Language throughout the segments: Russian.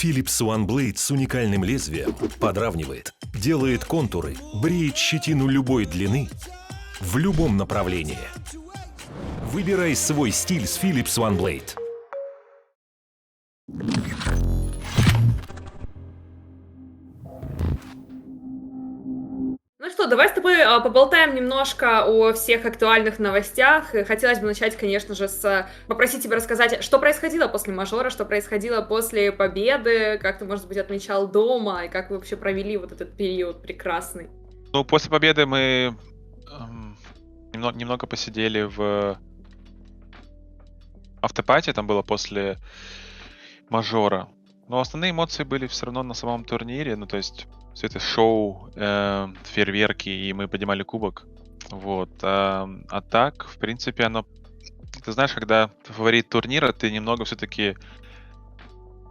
Philips OneBlade с уникальным лезвием подравнивает, делает контуры, бреет щетину любой длины в любом направлении. Выбирай свой стиль с Philips OneBlade. Ну что, давай с тобой поболтаем немножко о всех актуальных новостях. И хотелось бы начать, конечно же, попросить тебя рассказать, что происходило после мажора, что происходило после победы, как ты, может быть, отмечал дома, и как вы вообще провели вот этот период прекрасный. Ну, после победы мы немного посидели в автопате, там было после мажора. Но основные эмоции были все равно на самом турнире, ну, то есть все это шоу, фейерверки, и мы поднимали кубок. Вот. А так, в принципе, ты знаешь, когда ты фаворит турнира, ты немного все-таки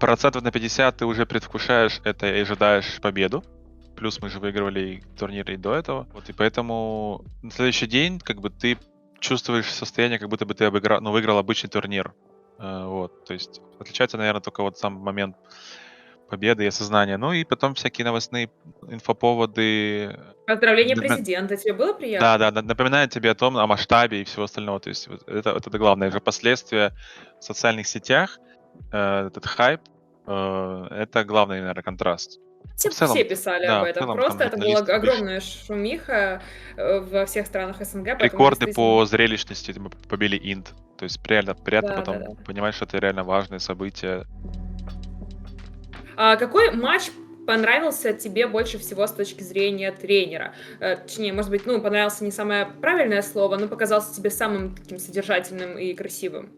процентов на 50 ты уже предвкушаешь это и ожидаешь победу. Плюс мы же выигрывали турниры и до этого. Вот, и поэтому на следующий день как бы ты чувствуешь состояние, как будто бы ты выиграл обычный турнир. Вот, то есть отличается, наверное, только вот сам момент победы и осознания. Ну и потом всякие новостные инфоповоды. Поздравление Напомина- президента, тебе было Да, приятно? да, напоминают тебе о масштабе и всего остального. То есть вот это главное же последствия в социальных сетях, этот хайп, это главный, наверное, контраст. Ну, Все писали об в этом, целом там просто это была журналисты пишут. огромная шумиха во всех странах СНГ, поэтому Рекорды действительно... по зрелищности мы побили Инт. То есть реально приятно Да, да, потом да. понимать, что это реально важное событие. Какой матч понравился тебе больше всего с точки зрения тренера? Точнее, может быть, понравился не самое правильное слово, но показался тебе самым таким содержательным и красивым.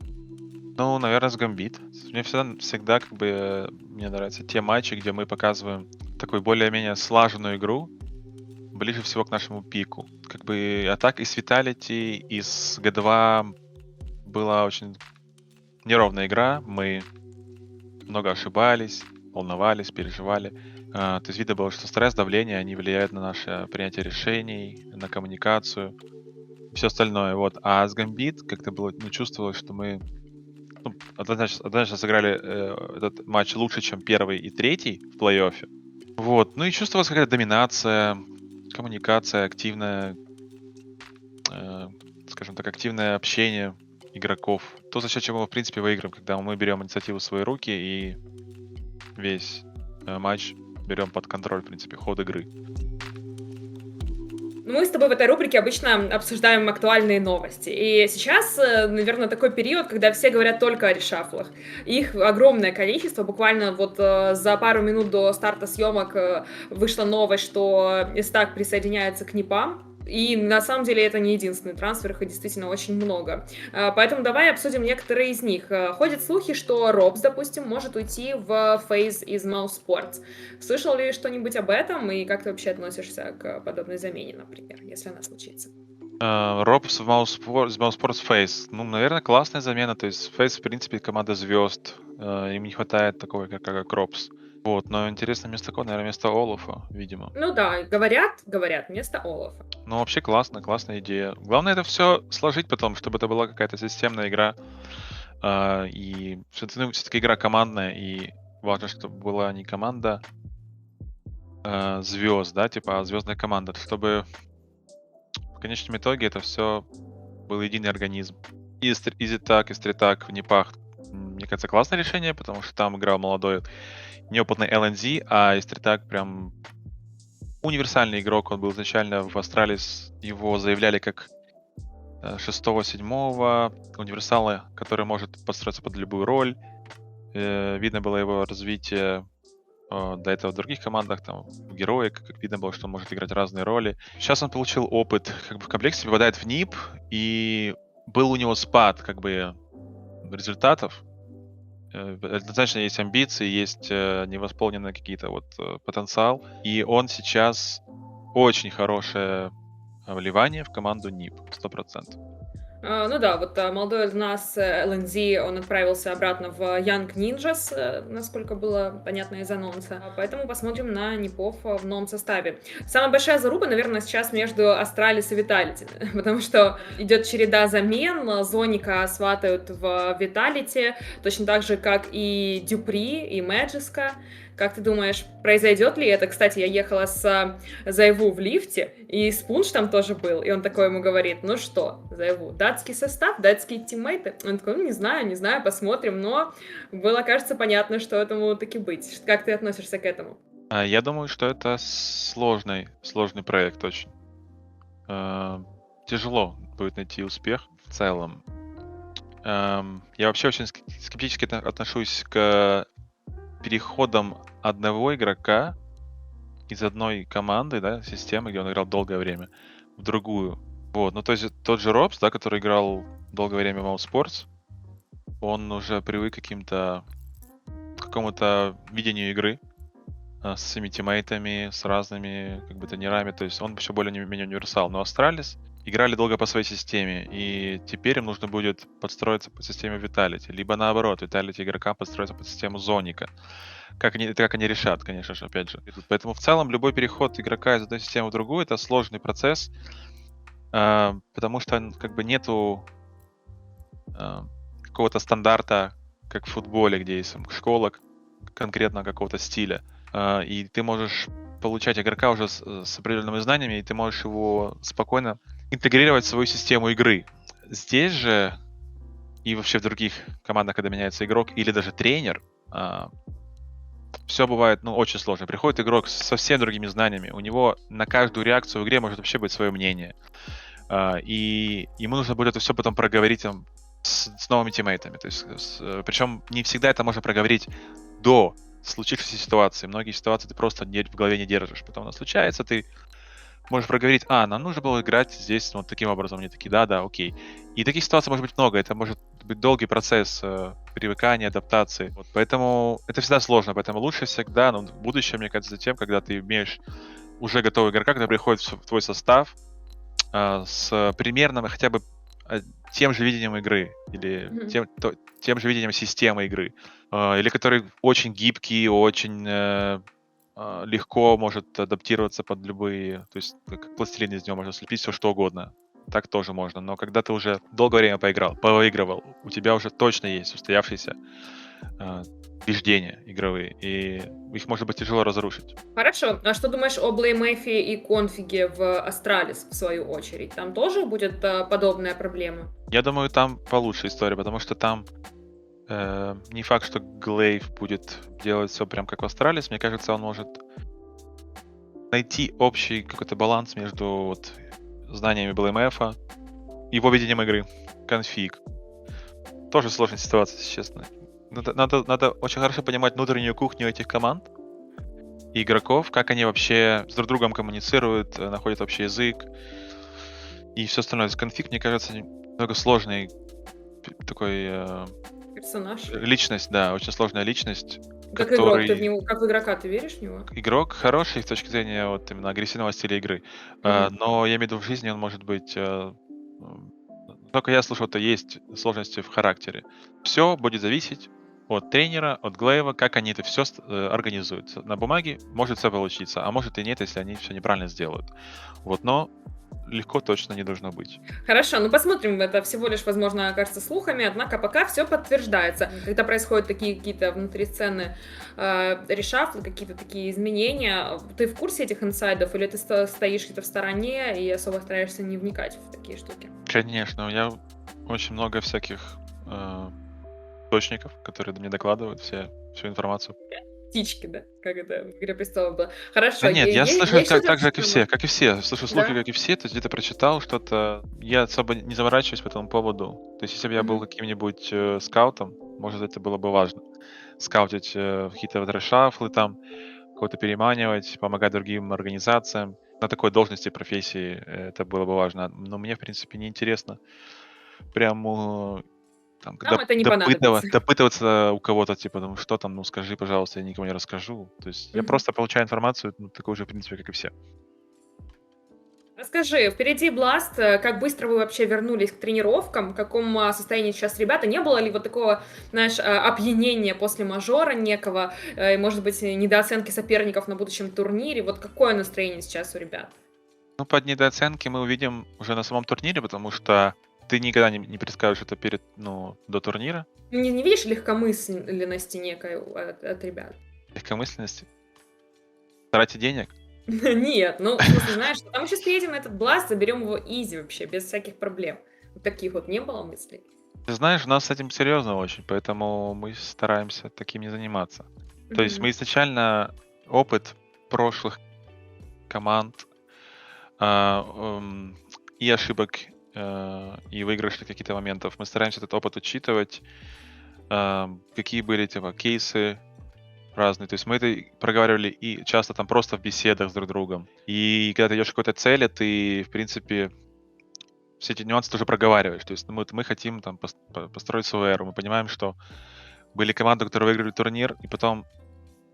Ну, наверное, с Гамбит. Мне всегда как бы мне нравятся те матчи, где мы показываем такую более-менее слаженную игру, ближе всего к нашему пику. Как бы, а так и с Vitality, и с G2 была очень неровная игра. Мы много ошибались, волновались, переживали. То есть видно было, что стресс, давление, они влияют на наше принятие решений, на коммуникацию, все остальное. Вот. А с Гамбит как-то было, чувствовалось, что мы однозначно сыграли этот матч лучше, чем первый и третий в плей-оффе. Вот. Ну и чувствовалась какая-то доминация, коммуникация, активное, скажем так, активное общение игроков. То, за счет чего мы, в принципе, выиграем, когда мы берем инициативу в свои руки и весь матч берем под контроль, в принципе, ход игры. Мы с тобой в этой рубрике обычно обсуждаем актуальные новости. И сейчас, наверное, такой период, когда все говорят только о решафлах. Их огромное количество. Буквально вот за пару минут до старта съемок вышла новость, что Истак присоединяется к НИПам. И на самом деле это не единственный трансфер, их действительно очень много. Поэтому давай обсудим некоторые из них. Ходят слухи, что Робс, допустим, может уйти в FaZe из Mouse Sports. Слышал ли что-нибудь об этом, и как ты вообще относишься к подобной замене, например, если она случится? Робс в Mousesports FaZe. Ну, наверное, классная замена. То есть FaZe, в принципе, команда звезд. Им не хватает такого, как Робс. Вот, но интересно вместо кого? Наверное, вместо Олафа, видимо. Ну да, говорят, вместо Олафа. Ну, вообще классная идея. Главное это все сложить потом, чтобы это была какая-то системная игра. И все-таки игра командная, и важно, чтобы была не команда звезд, да, типа, а звездная команда, чтобы в конечном итоге это все был единый организм. И Изитак, и Стритак в Непах, мне кажется, классное решение, потому что там играл молодой, неопытный LNZ, а Истритак прям универсальный игрок. Он был изначально в Астралис, его заявляли как 6-7 универсала, который может подстроиться под любую роль. Видно было его развитие до этого в других командах, там, в Герое, как видно было, что он может играть разные роли. Сейчас он получил опыт, как бы в комплекте попадает в НИП, и был у него спад, как бы, результатов. Однозначно есть амбиции, есть невосполненные какие-то потенциал, и он сейчас очень хорошее вливание в команду НИП, 100%. Ну да, вот молодой из нас LNZ, он отправился обратно в Young Ninjas, насколько было понятно из анонса. Поэтому посмотрим на Непов в новом составе. Самая большая заруба, наверное, сейчас между Астралис и Виталити, потому что идет череда замен. Зоника сватают в Виталити, точно так же, как и Дюпри, и Мэджиска. Как ты думаешь, произойдет ли это? Кстати, я ехала с Зайву в лифте, и Спунж там тоже был, и он такой ему говорит: ну что, Зайву, датский состав, датские тиммейты? Он такой: ну не знаю, посмотрим, но было, кажется, понятно, что этому таки быть. Как ты относишься к этому? Я думаю, что это сложный проект очень. Тяжело будет найти успех в целом. Я вообще очень скептически отношусь к переходам одного игрока из одной команды, да, системы, где он играл долгое время, в другую. Вот, ну то есть тот же Робс, да, который играл долгое время в WoW Sports, он уже привык к какому-то видению игры с своими тиммейтами, с разными как бы тренерами, то есть он еще более-менее универсал. Но Астралис играли долго по своей системе, и теперь им нужно будет подстроиться под систему Vitality, либо наоборот, Vitality игрока подстроиться под систему Зоника. Как они решат, конечно же, опять же. Поэтому в целом любой переход игрока из одной системы в другую — это сложный процесс, потому что как бы нету какого-то стандарта, как в футболе, где есть школа конкретно какого-то стиля. И ты можешь получать игрока уже с определенными знаниями, и ты можешь его спокойно интегрировать в свою систему игры. Здесь же и вообще в других командах, когда меняется игрок или даже тренер, все бывает, ну, очень сложно. Приходит игрок со совсем другими знаниями, у него на каждую реакцию в игре может вообще быть свое мнение. И ему нужно будет это все потом проговорить там с новыми тиммейтами. То есть, причем не всегда это можно проговорить до случившейся ситуации. Многие ситуации ты просто в голове не держишь. Потом она случается, ты можешь проговорить: нам нужно было играть здесь вот таким образом. Они такие: да, окей. И таких ситуаций может быть много. Это может быть долгий процесс привыкания, адаптации. Вот, поэтому это всегда сложно. Поэтому лучше всегда, в будущем, мне кажется, затем, когда ты имеешь уже готового игрока, который приходит в твой состав с примерным хотя бы тем же видением игры или тем же видением системы игры, или который очень гибкий, очень легко может адаптироваться под любые, то есть как пластилин из него можно слепить все что угодно. Так тоже можно. Но когда ты уже долгое время поигрывал, у тебя уже точно есть устоявшиеся убеждения игровые, и их может быть тяжело разрушить. Хорошо. А что думаешь о Блеймэфе и конфиге в Астралис, в свою очередь? Там тоже будет подобная проблема? Я думаю, там получше история, потому что там не факт, что Глейв будет делать все прям как в Астралис. Мне кажется, он может найти общий какой-то баланс между вот знаниями BLMF, его видением игры, конфиг. Тоже сложная ситуация, если честно. Надо очень хорошо понимать внутреннюю кухню этих команд и игроков, как они вообще с друг другом коммуницируют, находят общий язык и все остальное. Конфиг, мне кажется, немного сложный такой персонаж. Личность, да, очень сложная личность. Как игрок, ты в него, как в игрока, ты веришь в него? Игрок хороший с точки зрения вот именно агрессивного стиля игры, но я имею в виду в жизни он может быть... Только я слышал, что есть сложности в характере. Все будет зависеть от тренера, от Глейва, как они это все организуют. На бумаге может все получиться, а может и нет, если они все неправильно сделают. Вот, но легко точно не должно быть. Хорошо, ну посмотрим, это всего лишь, возможно, кажется слухами, однако пока все подтверждается. Когда происходят такие какие-то внутри сцены решафлы, какие-то такие изменения, ты в курсе этих инсайдов или ты стоишь где-то в стороне и особо стараешься не вникать в такие штуки? Конечно, у меня очень много всяких источников, которые мне докладывают всю информацию. Птички, да? Как это в «Игре престолов» было. Хорошо. Да нет, я слышу есть так же, что-то, как и все. Слышу слухи, Да? как и все. То есть где-то прочитал что-то. Я особо не заморачиваюсь по этому поводу. То есть если бы я был каким-нибудь скаутом, может, это было бы важно. Скаутить какие-то вот решафлы там, кого-то переманивать, помогать другим организациям. На такой должности, профессии это было бы важно. Но мне, в принципе, не интересно прям там, Нам это не понадобится. допытываться у кого-то, типа, ну что там, ну скажи, пожалуйста, я никому не расскажу. То есть я просто получаю информацию, такую же, в принципе, как и все. Расскажи, впереди Blast, как быстро вы вообще вернулись к тренировкам, в каком состоянии сейчас ребята? Не было ли вот такого, знаешь, опьянения после мажора некого, и, может быть, недооценки соперников на будущем турнире? Вот какое настроение сейчас у ребят? Ну, под недооценки мы увидим уже на самом турнире, потому что ты никогда не предскажешь это перед, ну, до турнира. Не видишь легкомысленности некой от ребят? Легкомысленности. Тратить денег. Нет, ну, в смысле, знаешь, там мы сейчас приедем на этот Blast, заберем его изи вообще, без всяких проблем. Вот таких вот не было мыслей? Ты знаешь, у нас с этим серьезно очень, поэтому мы стараемся таким не заниматься. То есть мы Мгм. изначально опыт прошлых команд а, и ошибок, и выигрышных каких-то моментов, мы стараемся этот опыт учитывать, какие были типа кейсы разные. То есть мы это и проговаривали и часто там просто в беседах с друг другом. И когда ты идешь к какой-то цели, ты, в принципе, все эти нюансы тоже проговариваешь. То есть мы хотим там построить свою эру. Мы понимаем, что были команды, которые выиграли турнир, и потом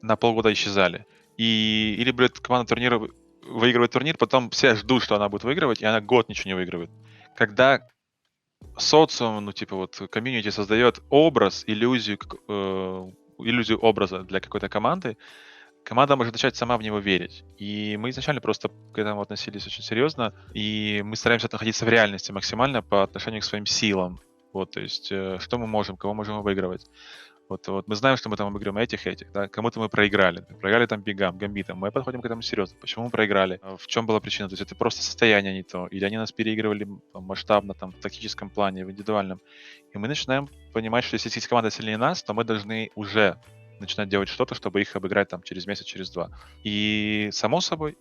на полгода исчезали. Или, блядь, команда турнира выигрывает турнир, потом все ждут, что она будет выигрывать, и она год ничего не выигрывает. Когда социум, ну, типа вот комьюнити создает образ, иллюзию образа для какой-то команды, команда может начать сама в него верить. И мы изначально просто к этому относились очень серьезно, и мы стараемся находиться в реальности максимально по отношению к своим силам. Вот, то есть, что мы можем, кого можем выигрывать. Вот мы знаем, что мы там обыгрываем этих, да, кому-то мы проиграли. Проиграли там бигам, гамбитам. Мы подходим к этому серьезно. Почему мы проиграли? В чем была причина? То есть это просто состояние не то. Или они нас переигрывали там, масштабно, там, в тактическом плане, в индивидуальном. И мы начинаем понимать, что если есть команда сильнее нас, то мы должны уже начинать делать что-то, чтобы их обыграть там через месяц, через два. И, само собой,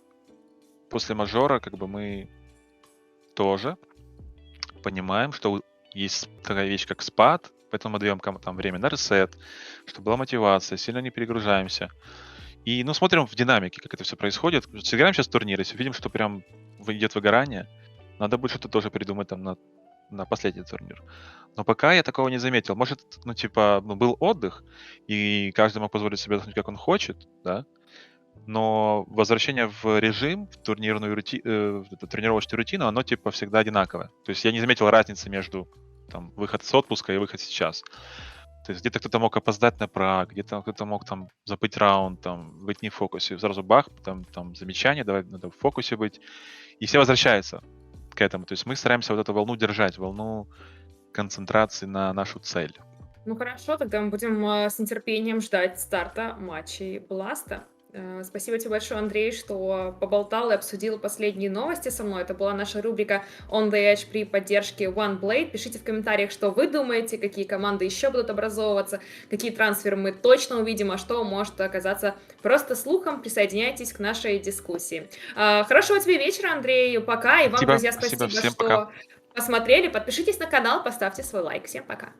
после мажора как бы мы тоже понимаем, что есть такая вещь, как спад, поэтому мы даем там время на ресет, чтобы была мотивация, сильно не перегружаемся. И, ну, смотрим в динамике, как это все происходит. Сыграем сейчас турнир, если видим, что прям идет выгорание, надо будет что-то тоже придумать там на последний турнир. Но пока я такого не заметил. Может, ну, типа, ну, был отдых, и каждый мог позволить себе отдохнуть, как он хочет, да, но возвращение в режим, в в эту тренировочную рутину, оно типа всегда одинаковое. То есть я не заметил разницы между там выход с отпуска и выход сейчас. То есть где-то кто-то мог опоздать на праг, где-то кто-то мог там забыть раунд, там быть не в фокусе, сразу бах, там замечание, давай надо в фокусе быть, и все возвращаются к этому. То есть мы стараемся вот эту волну держать, волну концентрации на нашу цель. Ну хорошо, тогда мы будем с нетерпением ждать старта матчей Бласта. Спасибо тебе большое, Андрей, что поболтал и обсудил последние новости со мной. Это была наша рубрика On the Edge при поддержке OneBlade. Пишите в комментариях, что вы думаете, какие команды еще будут образовываться, какие трансферы мы точно увидим, а что может оказаться просто слухом. Присоединяйтесь к нашей дискуссии. Хорошего тебе вечера, Андрей. Пока. И вам, Спасибо, друзья, спасибо, спасибо, всем пока. что посмотрели. Подпишитесь на канал, поставьте свой лайк. Всем пока.